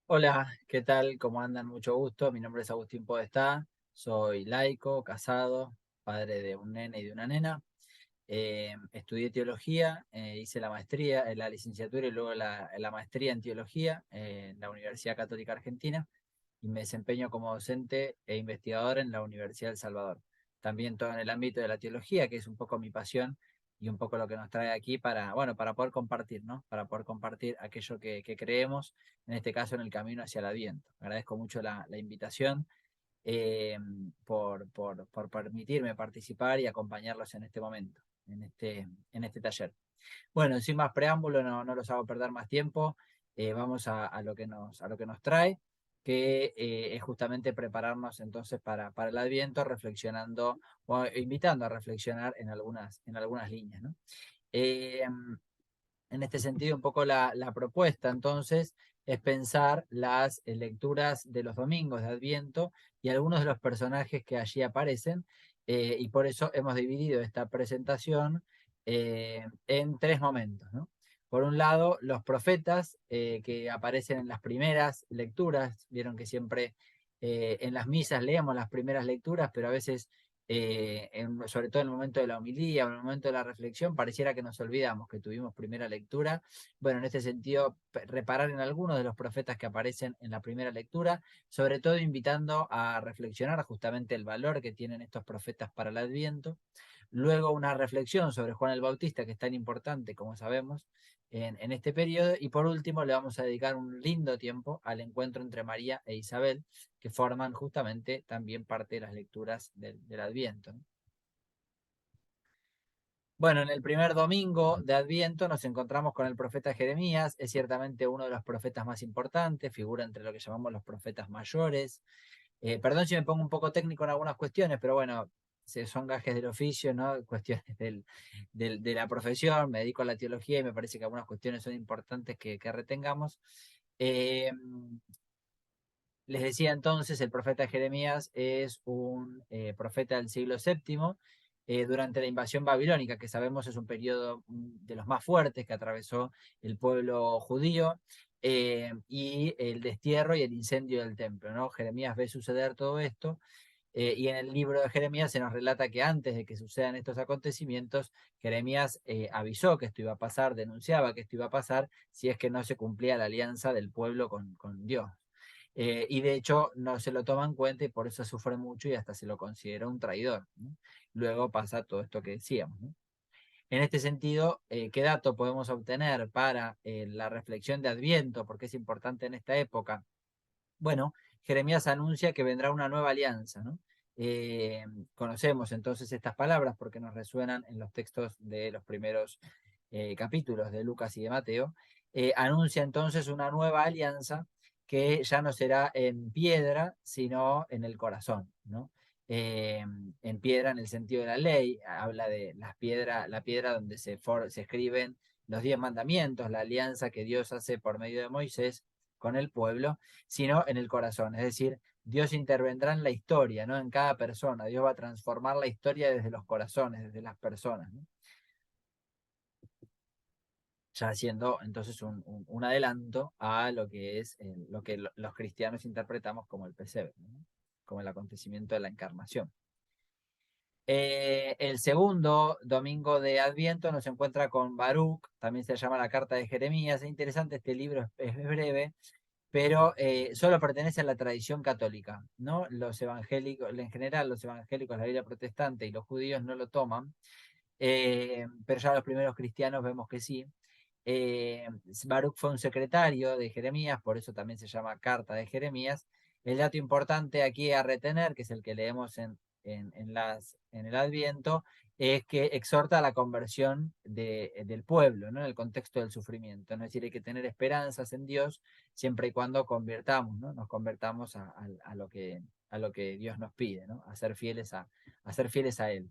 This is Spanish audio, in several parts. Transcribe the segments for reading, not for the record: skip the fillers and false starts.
Hola, ¿qué tal? ¿Cómo andan? Mucho gusto. Mi nombre es Agustín Podestá. Soy laico, casado, padre de un nene y de una nena. Estudié teología, hice la maestría, la licenciatura y luego la maestría en teología en la Universidad Católica Argentina y me desempeño como docente e investigador en la Universidad del Salvador. También todo en el ámbito de la teología, que es un poco mi pasión y un poco lo que nos trae aquí para, bueno, para poder compartir, ¿no? Para poder compartir aquello que creemos, en este caso en el camino hacia el Adviento. Agradezco mucho la invitación eh, por permitirme participar y acompañarlos en este momento, en este taller. Bueno, sin más preámbulo, no los hago perder más tiempo. Vamos a lo que nos trae, que es justamente prepararnos entonces para el Adviento, reflexionando o invitando a reflexionar en algunas líneas, ¿no? Eh, en este sentido, un poco la propuesta entonces es pensar las lecturas de los domingos de Adviento y algunos de los personajes que allí aparecen, y por eso hemos dividido esta presentación en tres momentos, ¿no? Por un lado, los profetas que aparecen en las primeras lecturas. Vieron que siempre en las misas leemos las primeras lecturas, pero a veces sobre todo en el momento de la homilía o en el momento de la reflexión, pareciera que nos olvidamos que tuvimos primera lectura. Bueno, en este sentido, reparar en algunos de los profetas que aparecen en la primera lectura, sobre todo invitando a reflexionar justamente el valor que tienen estos profetas para el Adviento. Luego una reflexión sobre Juan el Bautista, que es tan importante, como sabemos, en este periodo. Y por último, le vamos a dedicar un lindo tiempo al encuentro entre María e Isabel, que forman justamente también parte de las lecturas del Adviento, ¿no? Bueno, en el primer domingo de Adviento nos encontramos con el profeta Jeremías. Es ciertamente uno de los profetas más importantes, figura entre lo que llamamos los profetas mayores. Perdón si me pongo un poco técnico en algunas cuestiones, pero bueno, son gajes del oficio, ¿no? Cuestiones de la profesión. Me dedico a la teología y me parece que algunas cuestiones son importantes que retengamos. Eh, Les decía entonces, el profeta Jeremías es un profeta del siglo VII, durante la invasión babilónica, que sabemos es un periodo de los más fuertes que atravesó el pueblo judío, y el destierro y el incendio del templo, ¿no? Jeremías ve suceder todo esto, y en el libro de Jeremías se nos relata que antes de que sucedan estos acontecimientos, Jeremías avisó que esto iba a pasar, denunciaba que esto iba a pasar si es que no se cumplía la alianza del pueblo con Dios. Y de hecho no se lo toma en cuenta y por eso sufre mucho y hasta se lo considera un traidor, ¿no? Luego pasa todo esto que decíamos, ¿no? En este sentido, ¿qué dato podemos obtener para la reflexión de Adviento? Porque es importante en esta época. Bueno, Jeremías anuncia que vendrá una nueva alianza, ¿no? Eh, Conocemos entonces estas palabras porque nos resuenan en los textos de los primeros capítulos de Lucas y de Mateo. Anuncia entonces una nueva alianza que ya no será en piedra, sino en el corazón, ¿no? Eh, en piedra en el sentido de la ley, habla de la piedra donde se escriben los 10 mandamientos, la alianza que Dios hace por medio de Moisés con el pueblo, sino en el corazón. Es decir, Dios intervendrá en la historia, ¿no? En cada persona. Dios va a transformar la historia desde los corazones, desde las personas, ¿no? Ya haciendo entonces un adelanto a lo que es lo que los cristianos interpretamos como el pesebre, ¿no? Como el acontecimiento de la encarnación. El segundo domingo de Adviento nos encuentra con Baruch, también se llama la carta de Jeremías. Es interesante, este libro es breve, pero solo pertenece a la tradición católica, ¿no? Los evangélicos, en general los evangélicos, la Biblia protestante y los judíos no lo toman, pero ya los primeros cristianos vemos que sí. Eh, Baruch fue un secretario de Jeremías, por eso también se llama Carta de Jeremías. El dato importante aquí a retener, que es el que leemos en el Adviento, es que exhorta a la conversión del pueblo, ¿no? En el contexto del sufrimiento. Es decir, hay que tener esperanzas en Dios siempre y cuando convirtamos, ¿no? Nos convertamos a lo que Dios nos pide, ¿no? A ser fieles a Él.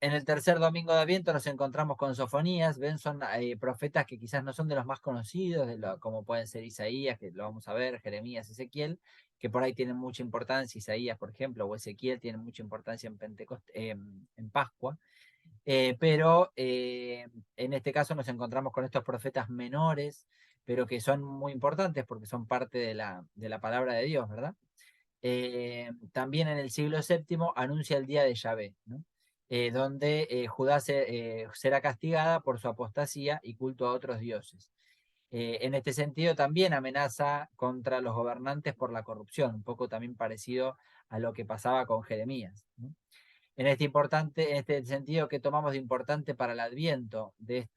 En el tercer domingo de Adviento nos encontramos con Sofonías. Ven, son profetas que quizás no son de los más conocidos, como pueden ser Isaías, que lo vamos a ver, Jeremías, Ezequiel, que por ahí tienen mucha importancia. Isaías, por ejemplo, o Ezequiel tienen mucha importancia en Pascua. Pero en este caso nos encontramos con estos profetas menores, pero que son muy importantes porque son parte de la palabra de Dios, ¿verdad? También en el siglo VII anuncia el día de Yahvé, ¿no? Donde Judá será castigada por su apostasía y culto a otros dioses. En este sentido también amenaza contra los gobernantes por la corrupción, un poco también parecido a lo que pasaba con Jeremías, ¿no? En este sentido, ¿qué tomamos de importante para el adviento de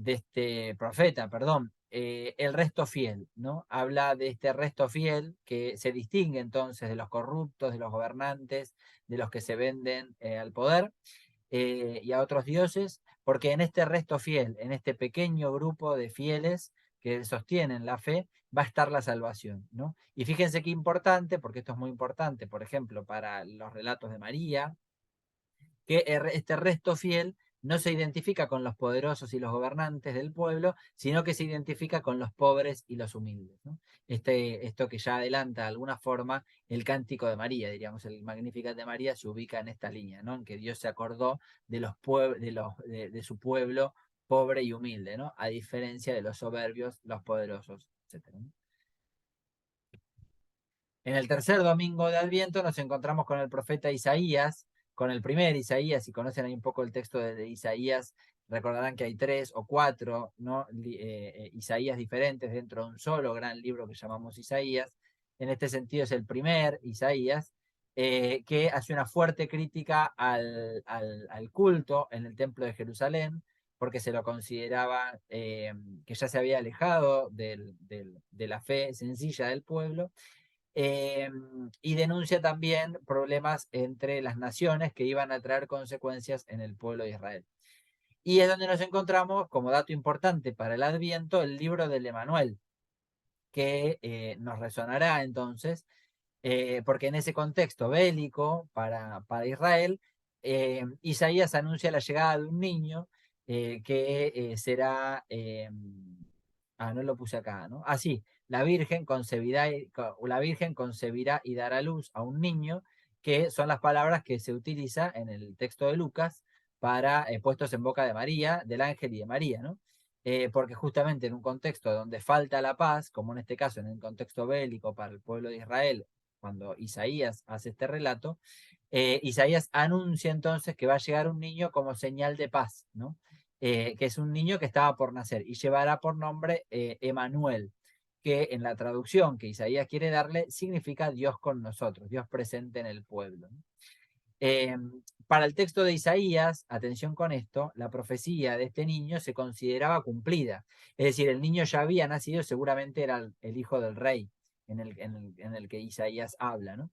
este profeta, perdón? El resto fiel, ¿no? Habla de este resto fiel que se distingue entonces de los corruptos, de los gobernantes, de los que se venden al poder y a otros dioses, porque en este resto fiel, en este pequeño grupo de fieles que sostienen la fe, va a estar la salvación, ¿no? Y fíjense qué importante, porque esto es muy importante, por ejemplo, para los relatos de María, que este resto fiel no se identifica con los poderosos y los gobernantes del pueblo, sino que se identifica con los pobres y los humildes, ¿no? Esto que ya adelanta de alguna forma el cántico de María, diríamos, el Magnificat de María se ubica en esta línea, ¿no? En que Dios se acordó de, de su pueblo pobre y humilde, ¿no? A diferencia de los soberbios, los poderosos, etcétera, ¿no? En el tercer domingo de Adviento nos encontramos con el profeta Isaías, con el primer Isaías. Si conocen ahí un poco el texto de Isaías, recordarán que hay 3 o 4, ¿no? Isaías diferentes dentro de un solo gran libro que llamamos Isaías. En este sentido es el primer Isaías, que hace una fuerte crítica al culto en el templo de Jerusalén, porque se lo consideraba que ya se había alejado de la fe sencilla del pueblo, eh, y denuncia también problemas entre las naciones que iban a traer consecuencias en el pueblo de Israel. Y es donde nos encontramos, como dato importante para el Adviento, el libro del Emanuel, que nos resonará entonces, porque en ese contexto bélico para Israel, Isaías anuncia la llegada de un niño que será, no lo puse acá, ¿no? Ah, sí, la Virgen concebirá y dará luz a un niño, que son las palabras que se utiliza en el texto de Lucas para puestos en boca de María, del ángel y de María, ¿no? Porque justamente en un contexto donde falta la paz, como en este caso en un contexto bélico para el pueblo de Israel, cuando Isaías hace este relato, Isaías anuncia entonces que va a llegar un niño como señal de paz, ¿no? Que es un niño que estaba por nacer y llevará por nombre Emanuel, que en la traducción que Isaías quiere darle significa Dios con nosotros, Dios presente en el pueblo, ¿no? Eh, para el texto de Isaías, atención con esto, la profecía de este niño se consideraba cumplida. Es decir, el niño ya había nacido, seguramente era el hijo del rey en el que Isaías habla, ¿no?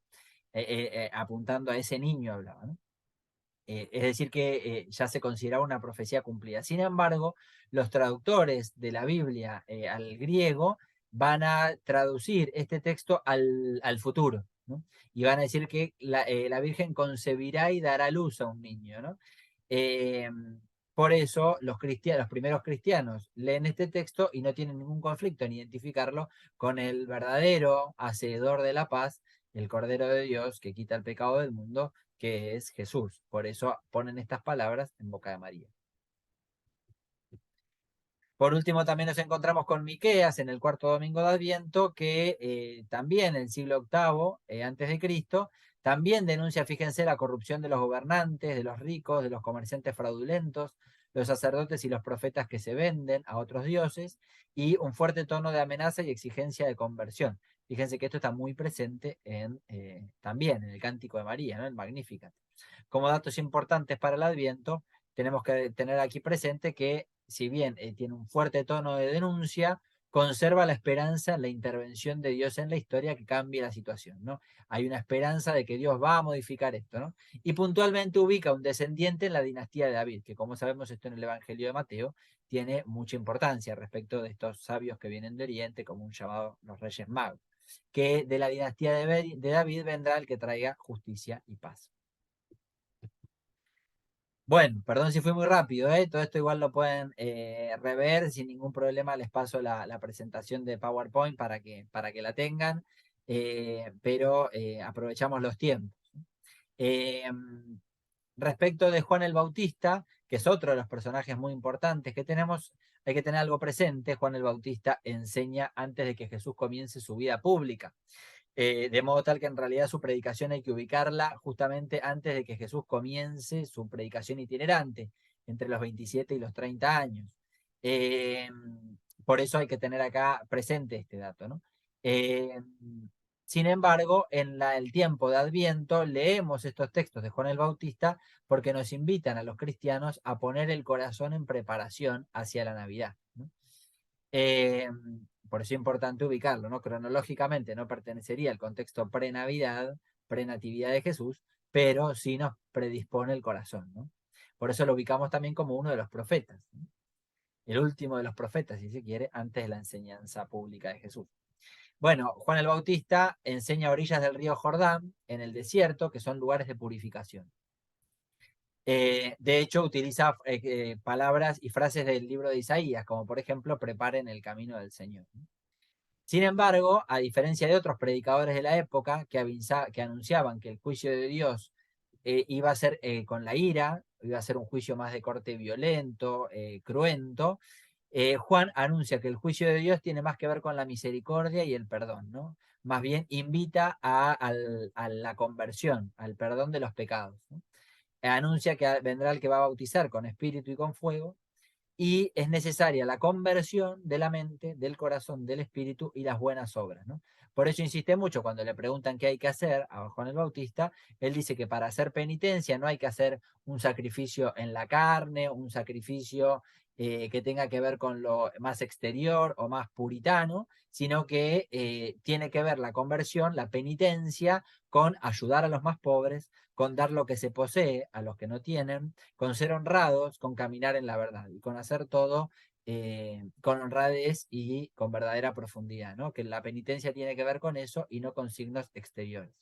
Apuntando a ese niño hablaba, ¿no? Es decir, que ya se consideraba una profecía cumplida. Sin embargo, los traductores de la Biblia al griego van a traducir este texto al futuro, ¿no? Y van a decir que la Virgen concebirá y dará luz a un niño, ¿no? Eh, por eso los primeros cristianos leen este texto y no tienen ningún conflicto en identificarlo con el verdadero hacedor de la paz, el Cordero de Dios que quita el pecado del mundo, que es Jesús. Por eso ponen estas palabras en boca de María. Por último, también nos encontramos con Miqueas en el cuarto domingo de Adviento, que también en el siglo VIII antes de Cristo, también denuncia, fíjense, la corrupción de los gobernantes, de los ricos, de los comerciantes fraudulentos, los sacerdotes y los profetas que se venden a otros dioses, y un fuerte tono de amenaza y exigencia de conversión. Fíjense que esto está muy presente también en el Cántico de María, ¿no? El Magnificat. Como datos importantes para el Adviento, tenemos que tener aquí presente que, si bien tiene un fuerte tono de denuncia, conserva la esperanza en la intervención de Dios en la historia que cambie la situación, ¿no? Hay una esperanza de que Dios va a modificar esto, ¿no? Y puntualmente ubica un descendiente en la dinastía de David, que como sabemos esto en el Evangelio de Mateo tiene mucha importancia respecto de estos sabios que vienen de Oriente, como un llamado los Reyes Magos, que de la dinastía de David vendrá el que traiga justicia y paz. Bueno, perdón si fui muy rápido, ¿eh? Todo esto igual lo pueden rever sin ningún problema. Les paso la presentación de PowerPoint para que la tengan, pero aprovechamos los tiempos. Eh, respecto de Juan el Bautista, que es otro de los personajes muy importantes que tenemos, hay que tener algo presente. Juan el Bautista enseña antes de que Jesús comience su vida pública. De modo tal que en realidad su predicación hay que ubicarla justamente antes de que Jesús comience su predicación itinerante, entre los 27 y los 30 años. Eh, por eso hay que tener acá presente este dato, ¿no? Eh, Sin embargo, en el tiempo de Adviento leemos estos textos de Juan el Bautista porque nos invitan a los cristianos a poner el corazón en preparación hacia la Navidad, ¿no? Eh, por eso es importante ubicarlo, ¿no? Cronológicamente no pertenecería al contexto pre-Navidad, pre-Natividad de Jesús, pero sí nos predispone el corazón, ¿no? Por eso lo ubicamos también como uno de los profetas, ¿no? El último de los profetas, si se quiere, antes de la enseñanza pública de Jesús. Bueno, Juan el Bautista enseña a orillas del río Jordán, en el desierto, que son lugares de purificación. De hecho, utiliza palabras y frases del libro de Isaías, como por ejemplo, preparen el camino del Señor. Sin embargo, a diferencia de otros predicadores de la época que anunciaban que el juicio de Dios iba a ser con la ira, iba a ser un juicio más de corte violento, cruento, Juan anuncia que el juicio de Dios tiene más que ver con la misericordia y el perdón, ¿no? Más bien invita a la conversión, al perdón de los pecados, ¿no? Anuncia que vendrá el que va a bautizar con espíritu y con fuego, y es necesaria la conversión de la mente, del corazón, del espíritu y las buenas obras, ¿no? Por eso insiste mucho cuando le preguntan qué hay que hacer a Juan el Bautista, él dice que para hacer penitencia no hay que hacer un sacrificio en la carne, un sacrificio que tenga que ver con lo más exterior o más puritano, sino que tiene que ver la conversión, la penitencia, con ayudar a los más pobres, con dar lo que se posee a los que no tienen, con ser honrados, con caminar en la verdad y con hacer todo con honradez y con verdadera profundidad, ¿no? Que la penitencia tiene que ver con eso y no con signos exteriores.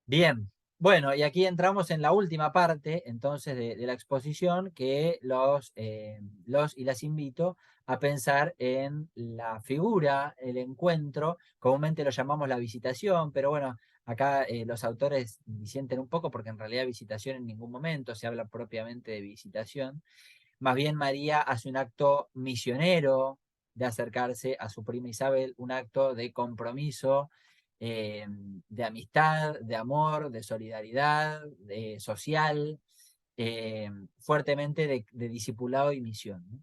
Bien, bueno, y aquí entramos en la última parte entonces de la exposición, que los y las invito a pensar en la figura, el encuentro, comúnmente lo llamamos la visitación, pero bueno, acá los autores disienten un poco porque en realidad visitación en ningún momento se habla propiamente de visitación. Más bien María hace un acto misionero de acercarse a su prima Isabel, un acto de compromiso, de amistad, de amor, de solidaridad, de social, eh, fuertemente de discipulado y misión, ¿no?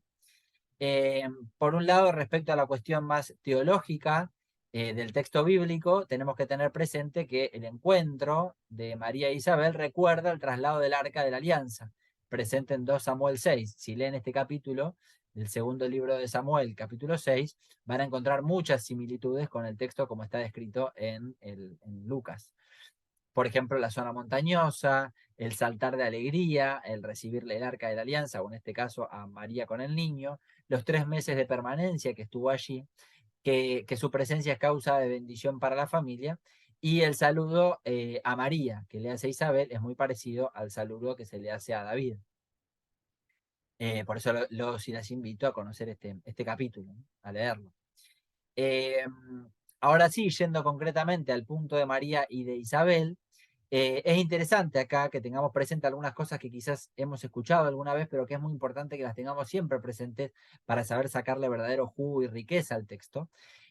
Eh, por un lado, respecto a la cuestión más teológica del texto bíblico, tenemos que tener presente que el encuentro de María e Isabel recuerda el traslado del Arca de la Alianza, presente en 2 Samuel 6. Si leen este capítulo, el segundo libro de Samuel, capítulo 6, van a encontrar muchas similitudes con el texto como está descrito en Lucas. Por ejemplo, la zona montañosa, el saltar de alegría, el recibirle el arca de la alianza, o en este caso a María con el niño, los 3 meses de permanencia que estuvo allí, que su presencia es causa de bendición para la familia, y el saludo a María que le hace a Isabel es muy parecido al saludo que se le hace a David. Por eso los y las invito a conocer este capítulo, ¿no? A leerlo. Eh, Ahora sí, yendo concretamente al punto de María y de Isabel, es interesante acá que tengamos presente algunas cosas que quizás hemos escuchado alguna vez, pero que es muy importante que las tengamos siempre presentes para saber sacarle verdadero jugo y riqueza al texto.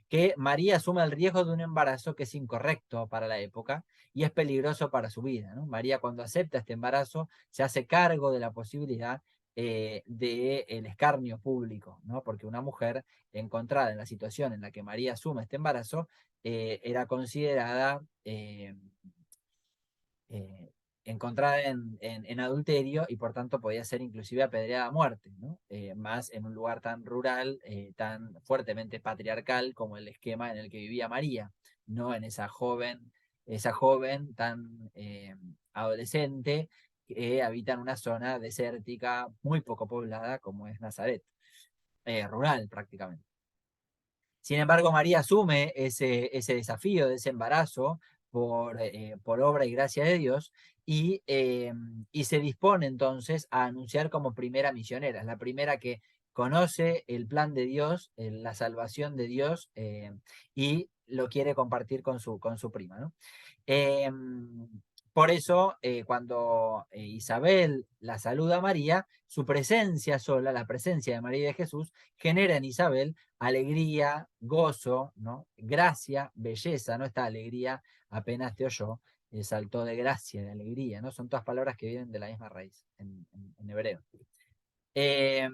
Que María asume el riesgo de un embarazo que es incorrecto para la época y es peligroso para su vida, ¿no? María, cuando acepta este embarazo, se hace cargo de la posibilidad del escarnio público, ¿no? Porque una mujer encontrada en la situación en la que María asume este embarazo era considerada eh, encontrada en adulterio y por tanto podía ser inclusive apedreada a muerte, ¿no? Más en un lugar tan rural, tan fuertemente patriarcal como el esquema en el que vivía María, no en esa joven tan adolescente que habita en una zona desértica muy poco poblada como es Nazaret, rural prácticamente. Sin embargo, María asume ese desafío de ese embarazo por obra y gracia de Dios y se dispone entonces a anunciar como primera misionera, es la primera que conoce el plan de Dios, la salvación de Dios y lo quiere compartir con su prima, ¿no? Eh, Por eso, cuando Isabel la saluda a María, su presencia sola, la presencia de María y de Jesús, genera en Isabel alegría, gozo, ¿no? Gracia, belleza, ¿no? Esta alegría apenas te oyó, saltó de gracia, de alegría, ¿no? Son todas palabras que vienen de la misma raíz en hebreo. Eh,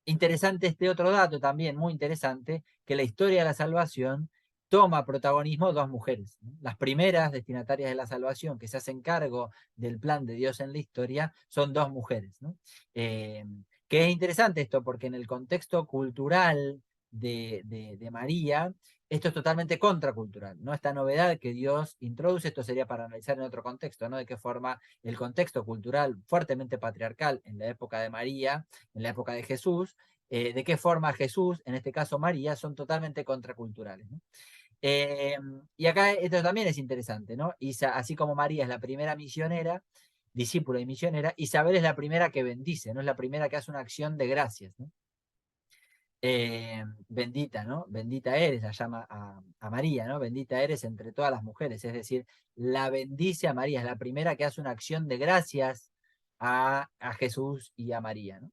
Interesante este otro dato también, muy interesante, que la historia de la salvación toma protagonismo dos mujeres, ¿no? Las primeras destinatarias de la salvación que se hacen cargo del plan de Dios en la historia son dos mujeres, ¿no? Que es interesante esto porque en el contexto cultural de María, esto es totalmente contracultural, ¿no? Esta novedad que Dios introduce, esto sería para analizar en otro contexto, ¿no? De qué forma el contexto cultural fuertemente patriarcal en la época de María, en la época de Jesús, de qué forma Jesús, en este caso María, son totalmente contraculturales, ¿no? Y acá esto también es interesante, ¿no? Así como María es la primera misionera, discípula y misionera, Isabel es la primera que bendice, ¿no? Es la primera que hace una acción de gracias, ¿no? Bendita, ¿no? Bendita eres, la llama a María, ¿no? Bendita eres entre todas las mujeres, es decir, la bendice a María, es la primera que hace una acción de gracias a Jesús y a María, ¿no?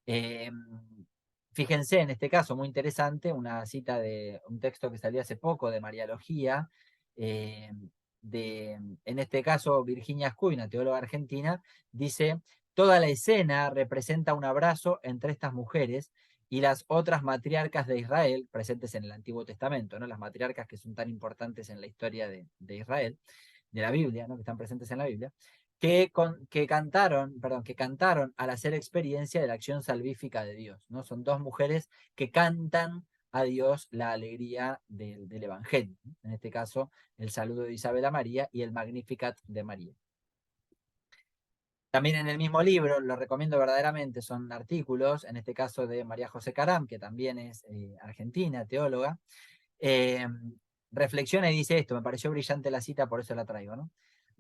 Eh, Fíjense, en este caso, muy interesante, una cita de un texto que salió hace poco de Mariología, eh, en este caso, Virginia Ascuy, una teóloga argentina, dice, toda la escena representa un abrazo entre estas mujeres y las otras matriarcas de Israel, presentes en el Antiguo Testamento, ¿no? Las matriarcas que son tan importantes en la historia de Israel, de la Biblia, ¿no? Que están presentes en la Biblia, que cantaron al hacer experiencia de la acción salvífica de Dios, ¿no? Son dos mujeres que cantan a Dios la alegría del Evangelio, ¿no? En este caso, el saludo de Isabel a María y el Magnificat de María. También en el mismo libro, lo recomiendo verdaderamente, son artículos, en este caso de María José Caram, que también es argentina, teóloga, eh, reflexiona y dice esto, me pareció brillante la cita, por eso la traigo, ¿no?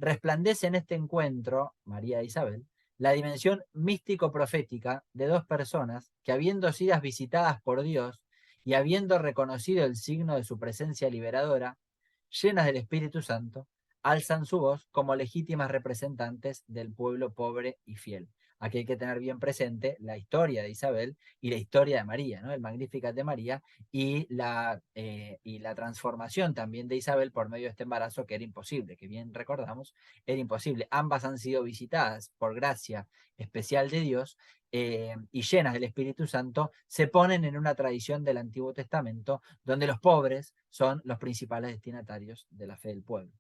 Resplandece en este encuentro, María e Isabel, la dimensión místico-profética de dos personas que, habiendo sido visitadas por Dios y habiendo reconocido el signo de su presencia liberadora, llenas del Espíritu Santo, alzan su voz como legítimas representantes del pueblo pobre y fiel. Aquí hay que tener bien presente la historia de Isabel y la historia de María, ¿no? El Magnificat de María y la transformación también de Isabel por medio de este embarazo que era imposible, que bien recordamos, era imposible. Ambas han sido visitadas por gracia especial de Dios y llenas del Espíritu Santo, se ponen en una tradición del Antiguo Testamento donde los pobres son los principales destinatarios de la fe del pueblo.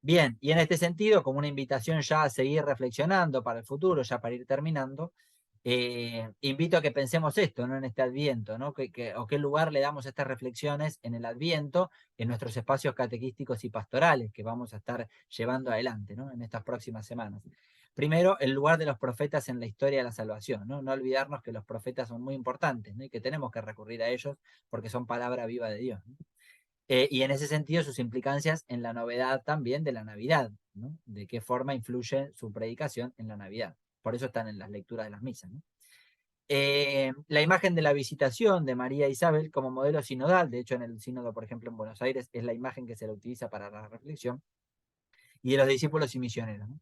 Bien, y en este sentido, como una invitación ya a seguir reflexionando para el futuro, ya para ir terminando, invito a que pensemos esto, ¿no? En este Adviento, ¿no? O qué lugar le damos a estas reflexiones en el Adviento, en nuestros espacios catequísticos y pastorales que vamos a estar llevando adelante, ¿no? En estas próximas semanas. Primero, el lugar de los profetas en la historia de la salvación, ¿no? No olvidarnos que los profetas son muy importantes, ¿no? Y que tenemos que recurrir a ellos porque son palabra viva de Dios, ¿no? Y en ese sentido, sus implicancias en la novedad también de la Navidad, ¿no? De qué forma influye su predicación en la Navidad. Por eso están en las lecturas de las misas, ¿no? La imagen de la visitación de María e Isabel como modelo sinodal, de hecho en el sínodo, por ejemplo, en Buenos Aires, es la imagen que se la utiliza para la reflexión, y de los discípulos y misioneros, ¿no?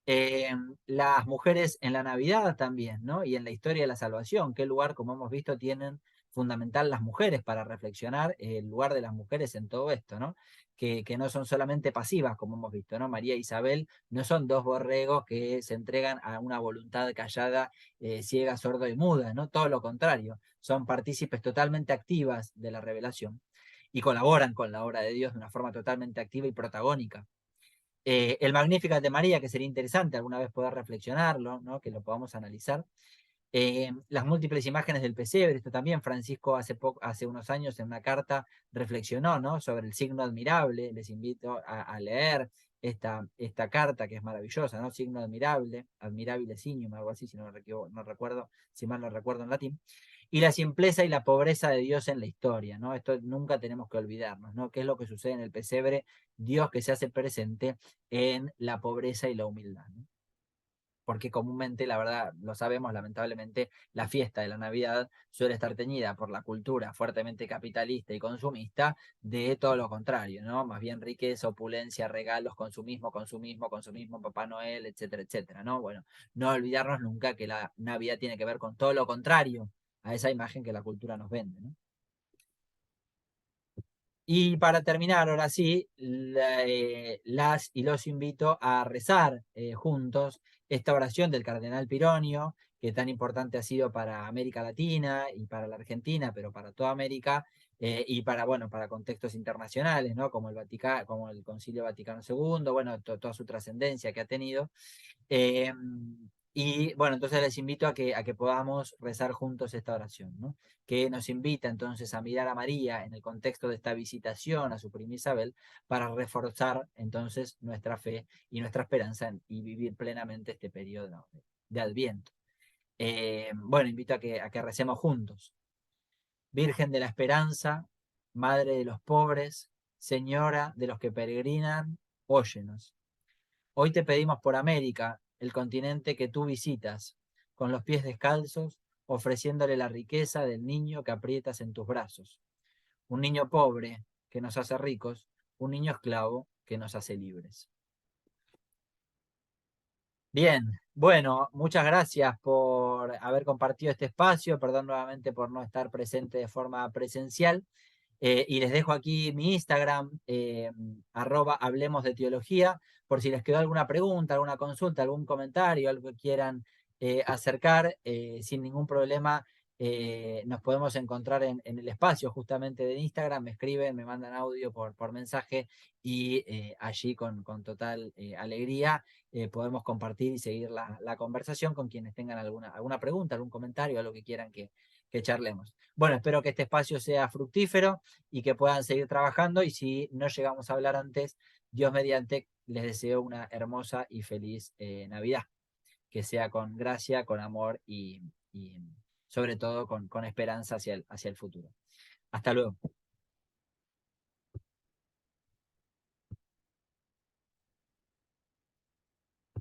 Eh, las mujeres en la Navidad también, ¿no? Y en la historia de la salvación, qué lugar, como hemos visto, tienen fundamental las mujeres para reflexionar el lugar de las mujeres en todo esto, ¿no? Que no son solamente pasivas, como hemos visto, ¿no? María e Isabel no son dos borregos que se entregan a una voluntad callada, ciega, sorda y muda, ¿no? Todo lo contrario, son partícipes totalmente activas de la revelación y colaboran con la obra de Dios de una forma totalmente activa y protagónica. El Magnificat de María, que sería interesante alguna vez poder reflexionarlo, ¿no? Que lo podamos analizar. Las múltiples imágenes del pesebre, esto también Francisco hace unos años en una carta reflexionó, ¿no? Sobre el signo admirable. Les invito a leer esta carta que es maravillosa, ¿no? Signo admirable, admirable signum, algo así, si no recuerdo, si mal no recuerdo en latín. Y la simpleza y la pobreza de Dios en la historia, ¿no? Esto nunca tenemos que olvidarnos, ¿no? ¿Qué es lo que sucede en el pesebre? Dios que se hace presente en la pobreza y la humildad, ¿no? porque comúnmente, la verdad, lo sabemos, lamentablemente, la fiesta de la Navidad suele estar teñida por la cultura fuertemente capitalista y consumista de todo lo contrario, ¿no? Más bien riqueza, opulencia, regalos, consumismo, consumismo, consumismo, Papá Noel, etcétera, etcétera, ¿no? Bueno, no olvidarnos nunca que la Navidad tiene que ver con todo lo contrario a esa imagen que la cultura nos vende, ¿no? Y para terminar, ahora sí, las y los invito a rezar juntos esta oración del cardenal Pironio, que tan importante ha sido para América Latina y para la Argentina, pero para toda América, y para, bueno, para contextos internacionales, ¿no? Como el Vaticano, como el Concilio Vaticano II, bueno, toda su trascendencia que ha tenido. Eh, y bueno, entonces les invito a que podamos rezar juntos esta oración, ¿no? Que nos invita entonces a mirar a María en el contexto de esta visitación a su prima Isabel para reforzar entonces nuestra fe y nuestra esperanza y vivir plenamente este periodo de Adviento. Bueno, invito a que recemos juntos. Virgen de la Esperanza, Madre de los pobres, Señora de los que peregrinan, óyenos. Hoy te pedimos por América, el continente que tú visitas, con los pies descalzos, ofreciéndole la riqueza del niño que aprietas en tus brazos. Un niño pobre que nos hace ricos, un niño esclavo que nos hace libres. Bien, bueno, muchas gracias por haber compartido este espacio. Perdón nuevamente por no estar presente de forma presencial. Y les dejo aquí mi Instagram, @hablemos de teología, por si les quedó alguna pregunta, alguna consulta, algún comentario, algo que quieran acercar, sin ningún problema. Nos podemos encontrar en el espacio justamente de Instagram, me escriben, me mandan audio por mensaje y allí con total alegría podemos compartir y seguir la conversación con quienes tengan alguna pregunta, algún comentario, algo que quieran que charlemos. Bueno, espero que este espacio sea fructífero y que puedan seguir trabajando y si no llegamos a hablar antes, Dios mediante, les deseo una hermosa y feliz Navidad, que sea con gracia, con amor y sobre todo con esperanza hacia el futuro. Hasta luego.